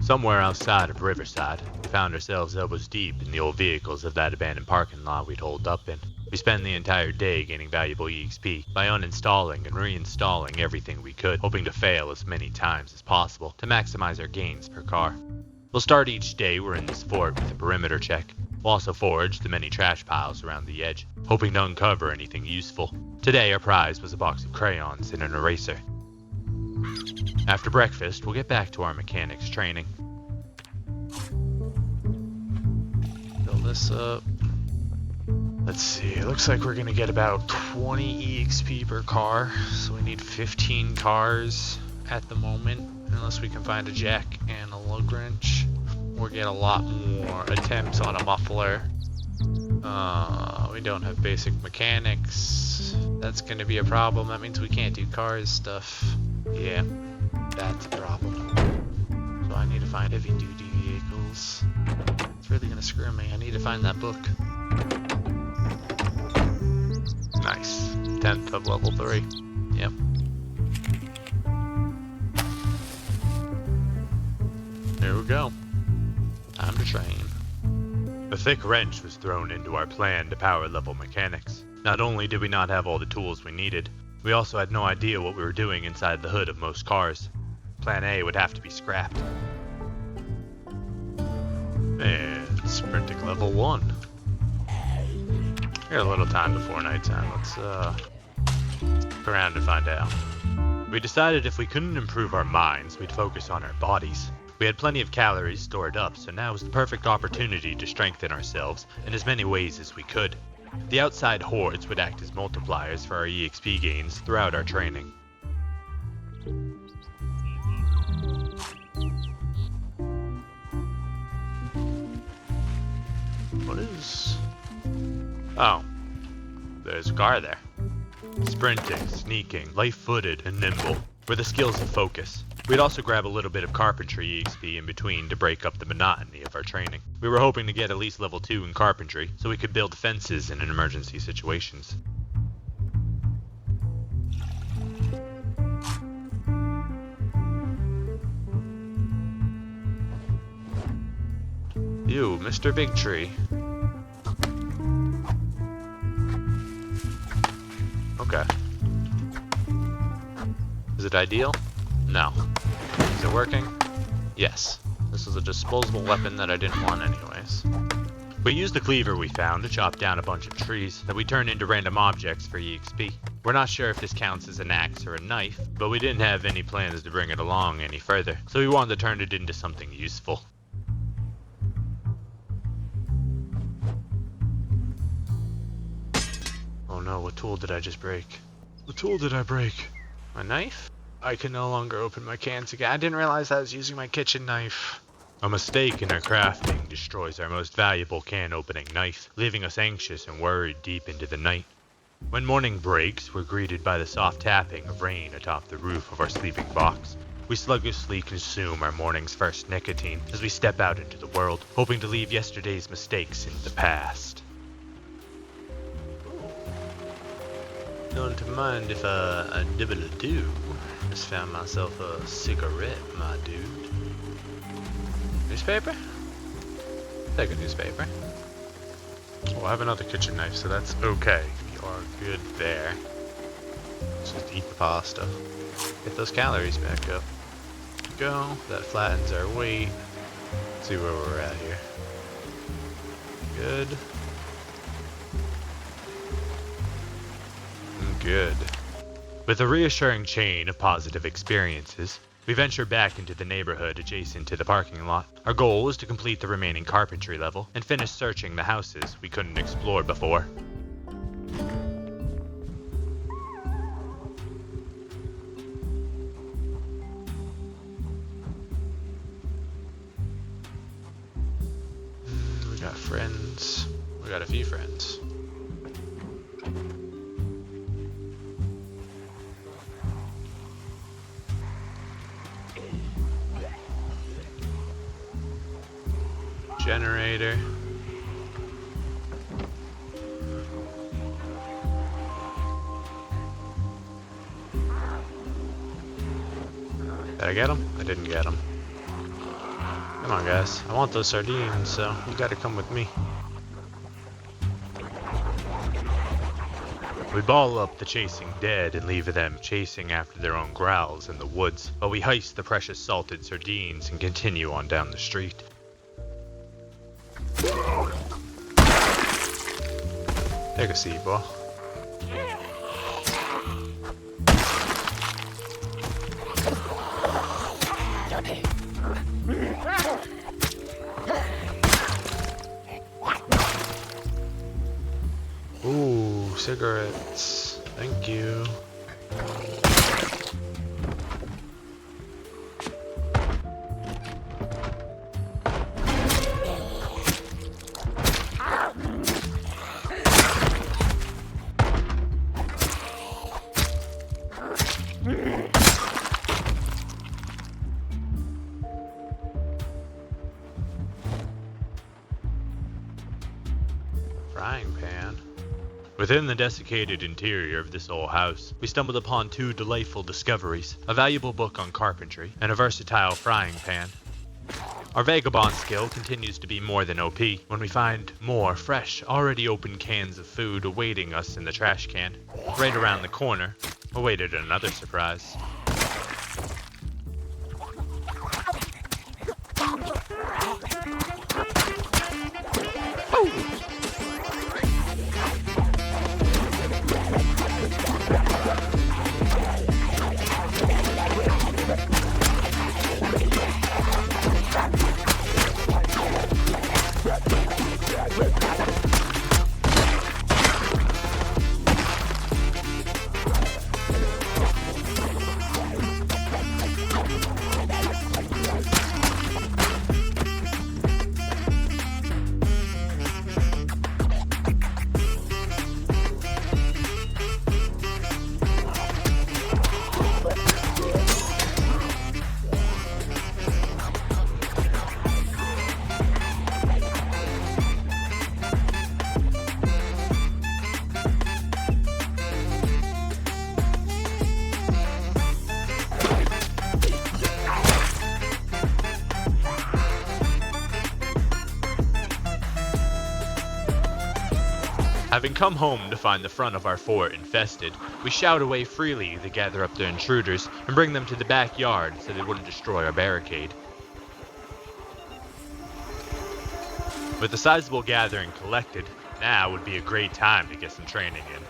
Somewhere outside of Riverside, we found ourselves elbows deep in the old vehicles of that abandoned parking lot we'd holed up in. We spent the entire day gaining valuable EXP by uninstalling and reinstalling everything we could, hoping to fail as many times as possible to maximize our gains per car. We'll start each day we're in this fort with a perimeter check. We'll also forage the many trash piles around the edge, hoping to uncover anything useful. Today our prize was a box of crayons and an eraser. After breakfast, we'll get back to our mechanics training. Fill this up. Let's see, it looks like we're gonna get about 20 EXP per car, so we need 15 cars at the moment, unless we can find a jack and a lug wrench, or get a lot more attempts on a muffler. We don't have basic mechanics. That's gonna be a problem. That means we can't do cars stuff. Yeah, that's a problem. So I need to find heavy duty vehicles. It's really gonna screw me. I need to find that book. Nice. 10th of level 3. Yep. There we go. Time to train. A thick wrench was thrown into our plan to power level mechanics. Not only did we not have all the tools we needed, we also had no idea what we were doing inside the hood of most cars. Plan A would have to be scrapped. And sprinting level 1. We got a little time before nighttime. Let's look around and find out. We decided if we couldn't improve our minds, we'd focus on our bodies. We had plenty of calories stored up, so now was the perfect opportunity to strengthen ourselves in as many ways as we could. The outside hordes would act as multipliers for our EXP gains throughout our training. What is... Oh, there's a car there. Sprinting, sneaking, light-footed, and nimble were the skills of focus. We'd also grab a little bit of carpentry EXP in between to break up the monotony of our training. We were hoping to get at least level 2 in carpentry so we could build fences in emergency situations. You, Mr. Big Tree. Okay. Is it ideal? No. Is it working? Yes. This is a disposable weapon that I didn't want anyways. We used the cleaver we found to chop down a bunch of trees that we turned into random objects for EXP. We're not sure if this counts as an axe or a knife, but we didn't have any plans to bring it along any further, so we wanted to turn it into something useful. Oh no, what tool did I just break? What tool did I break? My knife? I can no longer open my cans again. I didn't realize I was using my kitchen knife. A mistake in our crafting destroys our most valuable can opening knife, leaving us anxious and worried deep into the night. When morning breaks, we're greeted by the soft tapping of rain atop the roof of our sleeping box. We sluggishly consume our morning's first nicotine as we step out into the world, hoping to leave yesterday's mistakes in the past. Don't mind if I dibble a do. Just found myself a cigarette, my dude. Newspaper? Take a newspaper. Oh, I have another kitchen knife, so that's okay. We are good there. Let's just eat the pasta. Get those calories back up. Go. That flattens our weight. Let's see where we're at here. Good. Good. With a reassuring chain of positive experiences, we venture back into the neighborhood adjacent to the parking lot. Our goal is to complete the remaining carpentry level and finish searching the houses we couldn't explore before. We got friends. We got a few friends. Generator. Did I get him? I didn't get him. Come on, guys. I want those sardines, so you gotta come with me. We ball up the chasing dead and leave them chasing after their own growls in the woods, while we heist the precious salted sardines and continue on down the street. Take a seat, boy. Ooh, cigarettes. Thank you. Frying pan. Within the desiccated interior of this old house, we stumbled upon two delightful discoveries, a valuable book on carpentry, and a versatile frying pan. Our vagabond skill continues to be more than OP when we find more fresh, already open cans of food awaiting us in the trash can. Right around the corner, awaited another surprise. Having come home to find the front of our fort infested, we shout away freely to gather up the intruders and bring them to the backyard so they wouldn't destroy our barricade. With a sizable gathering collected, now would be a great time to get some training in.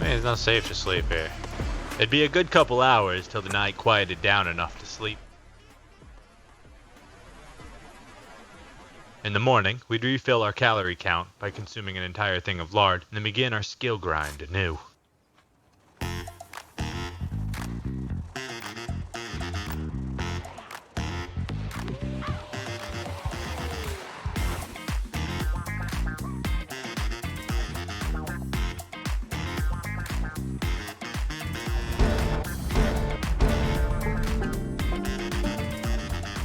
It's not safe to sleep here. It'd be a good couple hours till the night quieted down enough to sleep. In the morning, we'd refill our calorie count by consuming an entire thing of lard and then begin our skill grind anew.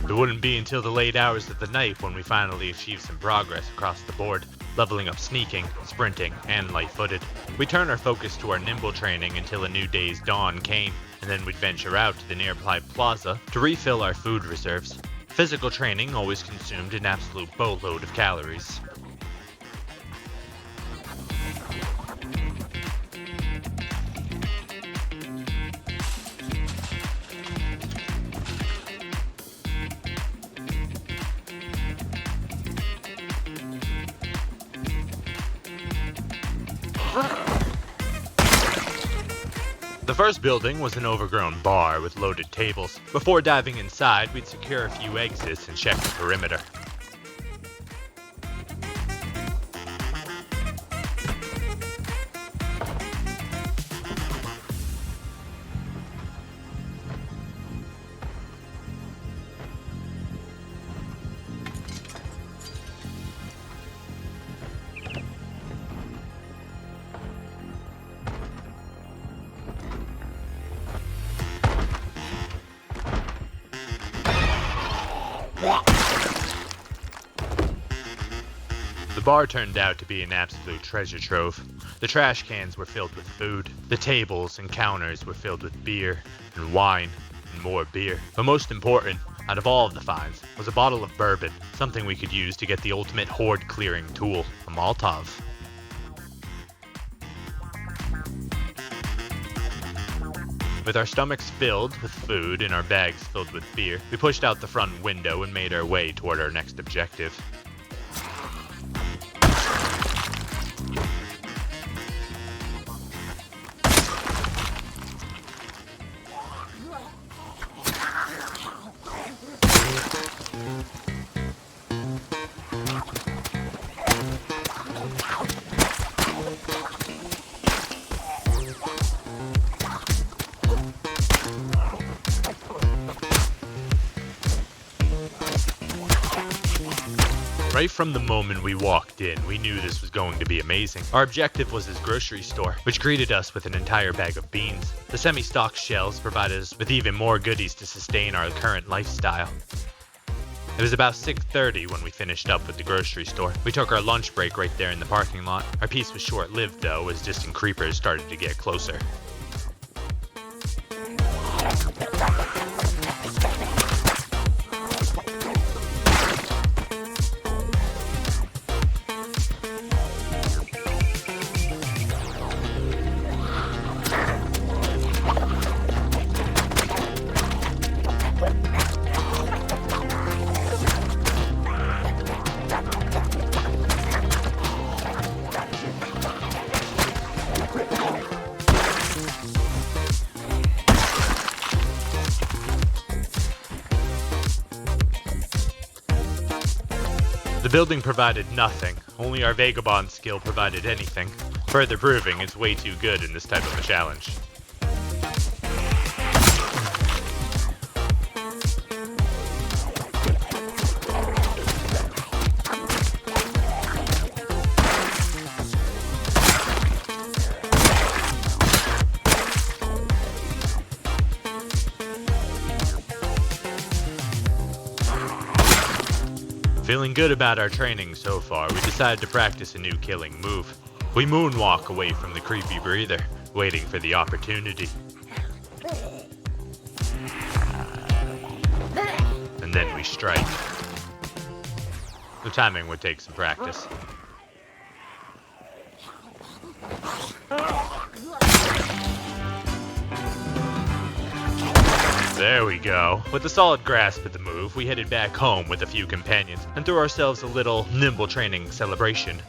It wouldn't be until the late hours of the night when we finally achieved some progress across the board, leveling up sneaking, sprinting, and light-footed. We turned our focus to our nimble training until a new day's dawn came, and then we'd venture out to the nearby plaza to refill our food reserves. Physical training always consumed an absolute boatload of calories. The first building was an overgrown bar with loaded tables. Before diving inside, we'd secure a few exits and check the perimeter. The bar turned out to be an absolute treasure trove. The trash cans were filled with food. The tables and counters were filled with beer and wine and more beer. But most important, out of all of the finds, was a bottle of bourbon, something we could use to get the ultimate horde clearing tool, a Molotov. With our stomachs filled with food and our bags filled with beer, we pushed out the front window and made our way toward our next objective. Right from the moment we walked in, we knew this was going to be amazing. Our objective was this grocery store, which greeted us with an entire bag of beans. The semi-stocked shelves provided us with even more goodies to sustain our current lifestyle. It was about 6:30 when we finished up with the grocery store. We took our lunch break right there in the parking lot. Our peace was short-lived though, as distant creepers started to get closer. The building provided nothing, only our vagabond skill provided anything, further proving it's way too good in this type of a challenge. Feeling good about our training so far, we decided to practice a new killing move. We moonwalk away from the creepy breather, waiting for the opportunity. And then we strike. The timing would take some practice. There we go. With a solid grasp of the move, we headed back home with a few companions and threw ourselves a little nimble training celebration.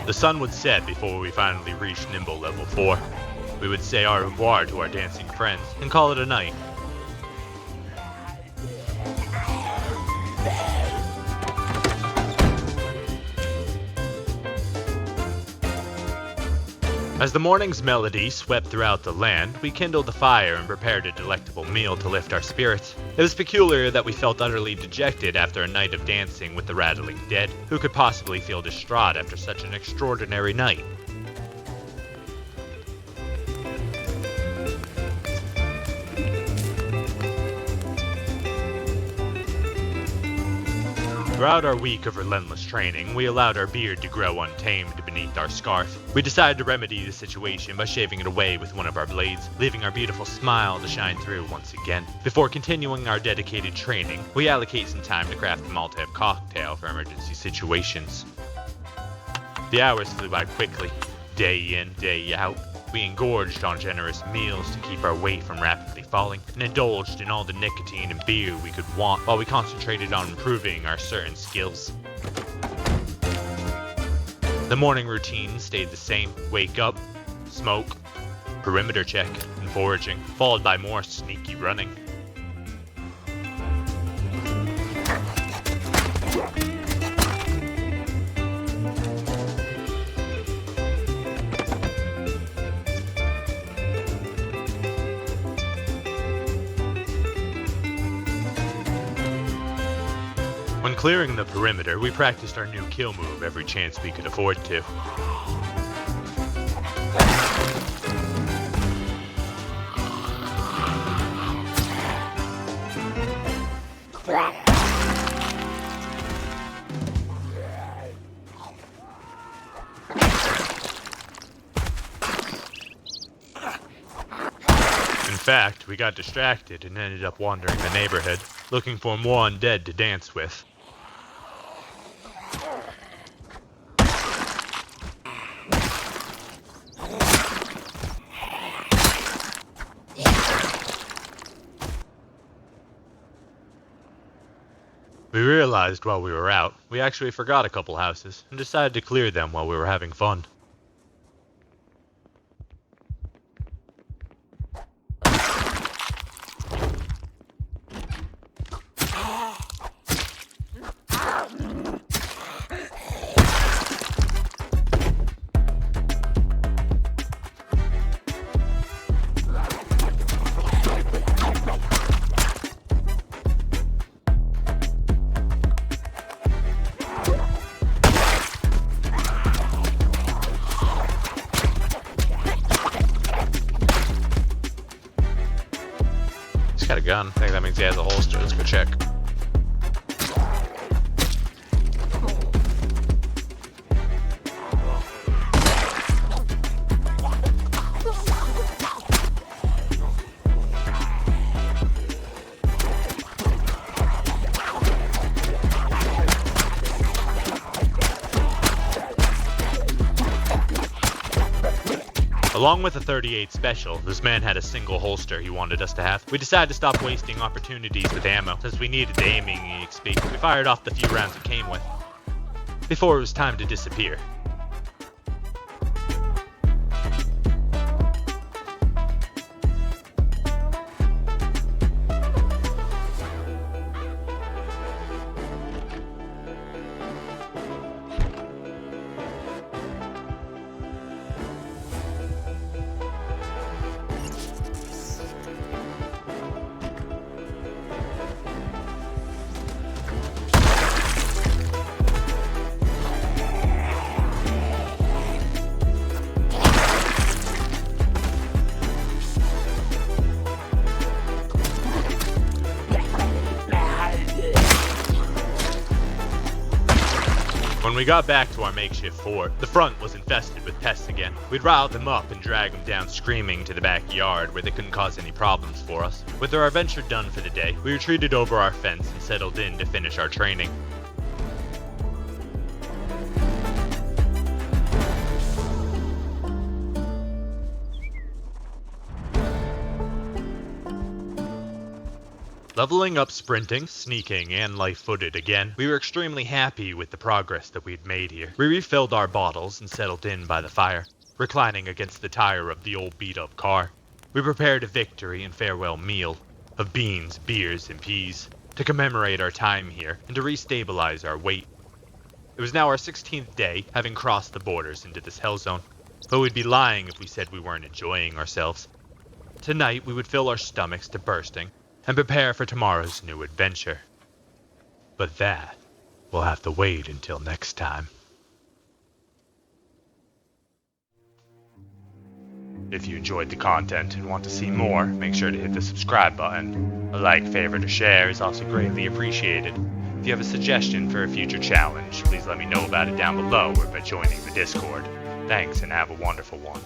The sun would set before we finally reached Nimble level 4. We would say au revoir to our dancing friends and call it a night. As the morning's melody swept throughout the land, we kindled a fire and prepared a delectable meal to lift our spirits. It was peculiar that we felt utterly dejected after a night of dancing with the rattling dead. Who could possibly feel distraught after such an extraordinary night? Throughout our week of relentless training, we allowed our beard to grow untamed beneath our scarf. We decided to remedy the situation by shaving it away with one of our blades, leaving our beautiful smile to shine through once again. Before continuing our dedicated training, we allocate some time to craft a Molotov cocktail for emergency situations. The hours flew by quickly, day in, day out. We engorged on generous meals to keep our weight from rapidly falling, and indulged in all the nicotine and beer we could want while we concentrated on improving our certain skills. The morning routine stayed the same. Wake up, smoke, perimeter check, and foraging, followed by more sneaky running. When clearing the perimeter, we practiced our new kill move every chance we could afford to. fact, we got distracted and ended up wandering the neighborhood, looking for more undead to dance with. We realized while we were out, we actually forgot a couple houses, and decided to clear them while we were having fun. He's got a gun. I think that means he has a holster. Let's go check. Along with a 38 special, this man had a single holster he wanted us to have. We decided to stop wasting opportunities with ammo, since we needed the aiming EXP. We fired off the few rounds it came with, before it was time to disappear. When we got back to our makeshift fort, the front was infested with pests again. We'd rile them up and drag them down screaming to the backyard where they couldn't cause any problems for us. With our adventure done for the day, we retreated over our fence and settled in to finish our training. Leveling up sprinting, sneaking, and light-footed again, we were extremely happy with the progress that we'd made here. We refilled our bottles and settled in by the fire, reclining against the tire of the old beat-up car. We prepared a victory and farewell meal of beans, beers, and peas to commemorate our time here and to restabilize our weight. It was now our 16th day, having crossed the borders into this hell zone, but we'd be lying if we said we weren't enjoying ourselves. Tonight, we would fill our stomachs to bursting and prepare for tomorrow's new adventure. But that will have to wait until next time. If you enjoyed the content and want to see more, make sure to hit the subscribe button. A like, favorite, or share is also greatly appreciated. If you have a suggestion for a future challenge, please let me know about it down below or by joining the Discord. Thanks and have a wonderful one.